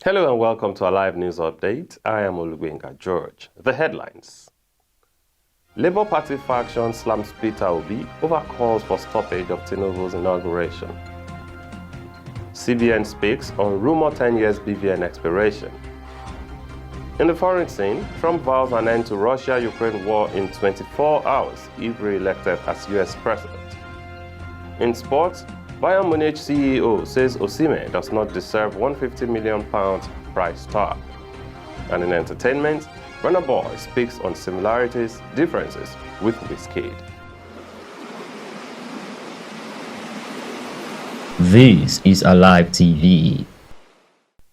Hello and welcome to our live news update. I am Olubenga George. The headlines. Labour Party faction slams Peter Obi over calls for stoppage of Tinubu's inauguration. CBN speaks on rumour 10 years BVN expiration. In the foreign scene, Trump vows an end to Russia-Ukraine war in 24 hours if re-elected as US president. In sports, Bayern Munich CEO says Osimhen does not deserve £150 million price tag. And in entertainment, Burna Boy speaks on similarities, differences with Wizkid. This is Alive TV.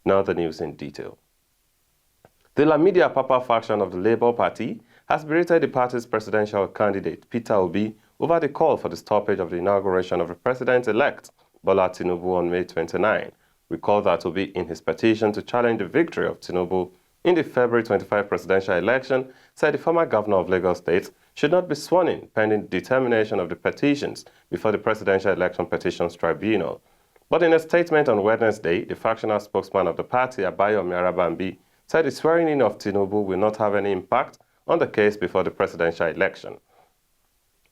Now the news in detail. The La Media Papa faction of the Labour Party has berated the party's presidential candidate, Peter Obi, over the call for the stoppage of the inauguration of the president-elect, Bola Tinubu, on May 29. Recall that Obi, in his petition to challenge the victory of Tinubu in the February 25 presidential election, said the former governor of Lagos State should not be sworn in pending determination of the petitions before the Presidential Election Petitions Tribunal. But in a statement on Wednesday, the factional spokesman of the party, Abayomi Arabambi, said the swearing in of Tinubu will not have any impact on the case before the presidential election.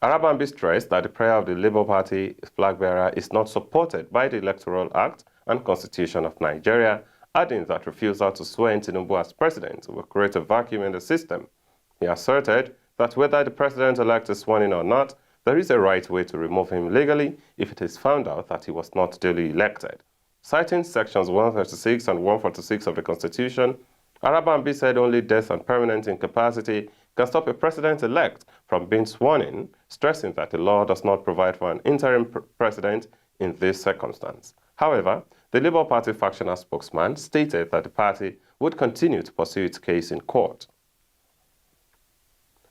Arabambi stressed that the prayer of the Labour Party flag bearer is not supported by the Electoral Act and Constitution of Nigeria, adding that refusal to swear in Tinubu as president will create a vacuum in the system. He asserted that whether the president-elect is sworn in or not, there is a right way to remove him legally if it is found out that he was not duly elected. Citing sections 136 and 146 of the Constitution, Arabambi said only death and permanent incapacity can stop a president-elect from being sworn in, stressing that the law does not provide for an interim president in this circumstance. However, the Labour Party factional spokesman stated that the party would continue to pursue its case in court.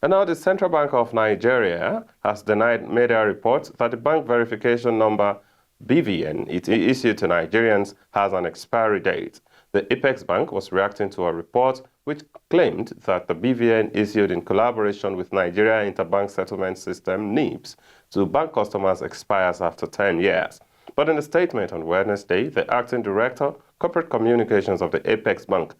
And now the Central Bank of Nigeria has denied media reports that the bank verification number BVN it issued to Nigerians has an expiry date. The Apex Bank was reacting to a report which claimed that the BVN issued in collaboration with Nigeria Interbank Settlement System (NIPS) to bank customers expires after 10 years. But in a statement on Wednesday, the acting director, corporate communications of the Apex Bank,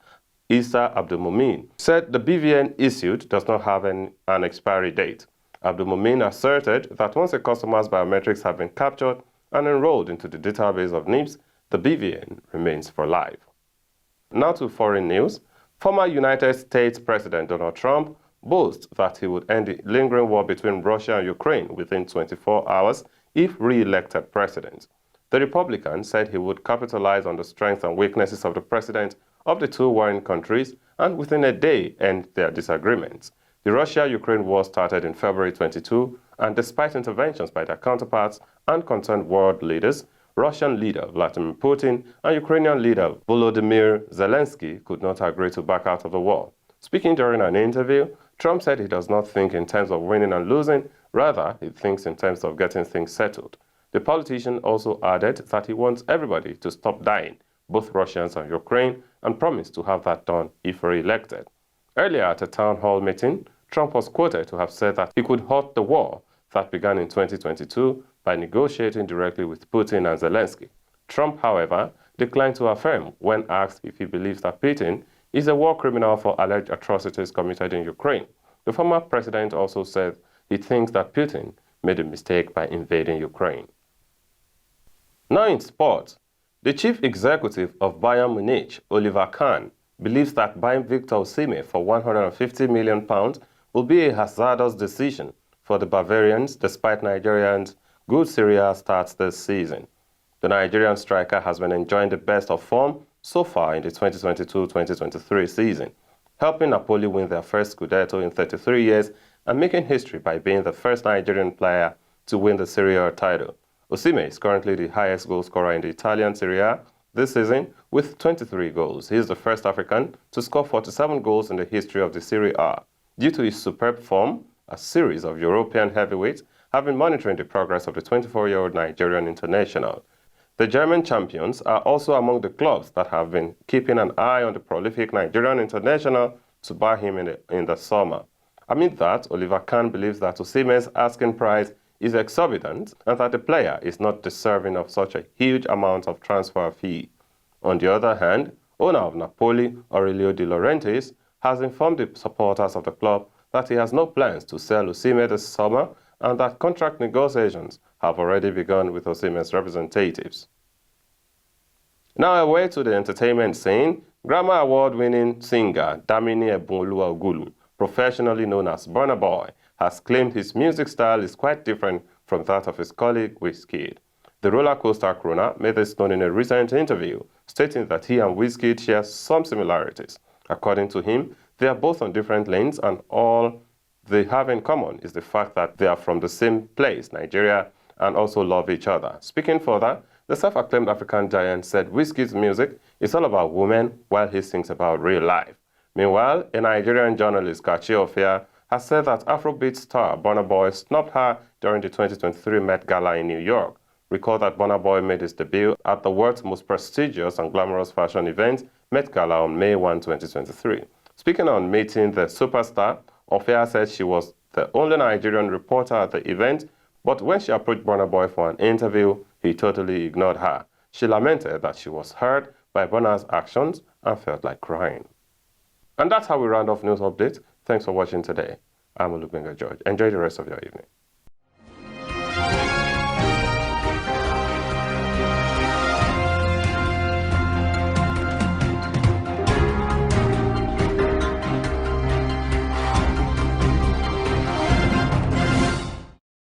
Issa Abdulmumin, said the BVN issued does not have an expiry date. Abdulmumin asserted that once a customer's biometrics have been captured and enrolled into the database of NIPS, the BVN remains for life. Now to foreign news. Former United States President Donald Trump boasts that he would end the lingering war between Russia and Ukraine within 24 hours if re-elected president. The Republican said he would capitalize on the strengths and weaknesses of the president of the two warring countries and within a day end their disagreements. The Russia-Ukraine war started in February 22, and despite interventions by their counterparts and concerned world leaders, Russian leader Vladimir Putin and Ukrainian leader Volodymyr Zelensky could not agree to back out of the war. Speaking during an interview, Trump said he does not think in terms of winning and losing, rather he thinks in terms of getting things settled. The politician also added that he wants everybody to stop dying, both Russians and Ukraine, and promised to have that done if re-elected. Earlier at a town hall meeting, Trump was quoted to have said that he could halt the war that began in 2022 by negotiating directly with Putin and Zelensky. Trump, however, declined to affirm when asked if he believes that Putin is a war criminal for alleged atrocities committed in Ukraine. The former president also said he thinks that Putin made a mistake by invading Ukraine. Now in sports, the chief executive of Bayern Munich, Oliver Kahn, believes that buying Victor Osimhen for £150 million will be a hazardous decision for the Bavarians despite Nigerians' good Serie A starts this season. The Nigerian striker has been enjoying the best of form so far in the 2022-2023 season, helping Napoli win their first Scudetto in 33 years and making history by being the first Nigerian player to win the Serie A title. Osimhen is currently the highest goal scorer in the Italian Serie A this season with 23 goals. He is the first African to score 47 goals in the history of the Serie A. Due to his superb form, a series of European heavyweights have been monitoring the progress of the 24-year-old Nigerian international. The German champions are also among the clubs that have been keeping an eye on the prolific Nigerian international to buy him in the summer. Amid that, Oliver Kahn believes that Osimhen's asking price is exorbitant and that the player is not deserving of such a huge amount of transfer fee. On the other hand, owner of Napoli, Aurelio De Laurentiis, has informed the supporters of the club that he has no plans to sell Osimhen this summer and that contract negotiations have already begun with Osimhen's representatives. Now away to the entertainment scene, Grammy Award-winning singer Damini Ebunoluwa-Ogulu, professionally known as Burna Boy, has claimed his music style is quite different from that of his colleague Wizkid. The roller coaster crooner made this known in a recent interview, stating that he and Wizkid share some similarities. According to him, they are both on different lanes and all they have in common is the fact that they are from the same place, Nigeria, and also love each other. Speaking further, the self-acclaimed African giant said Wizkid's music is all about women while he sings about real life. Meanwhile, a Nigerian journalist, Kachi Ofia, has said that Afrobeat star Burna Boy snubbed her during the 2023 Met Gala in New York. Recall that Burna Boy made his debut at the world's most prestigious and glamorous fashion event, Met Gala, on May 1, 2023. Speaking on meeting the superstar, Ofia said she was the only Nigerian reporter at the event, but when she approached Burna Boy for an interview, he totally ignored her. She lamented that she was hurt by Burna's actions and felt like crying. And that's how we round off news updates. Thanks for watching today. I'm Olubenga George. Enjoy the rest of your evening.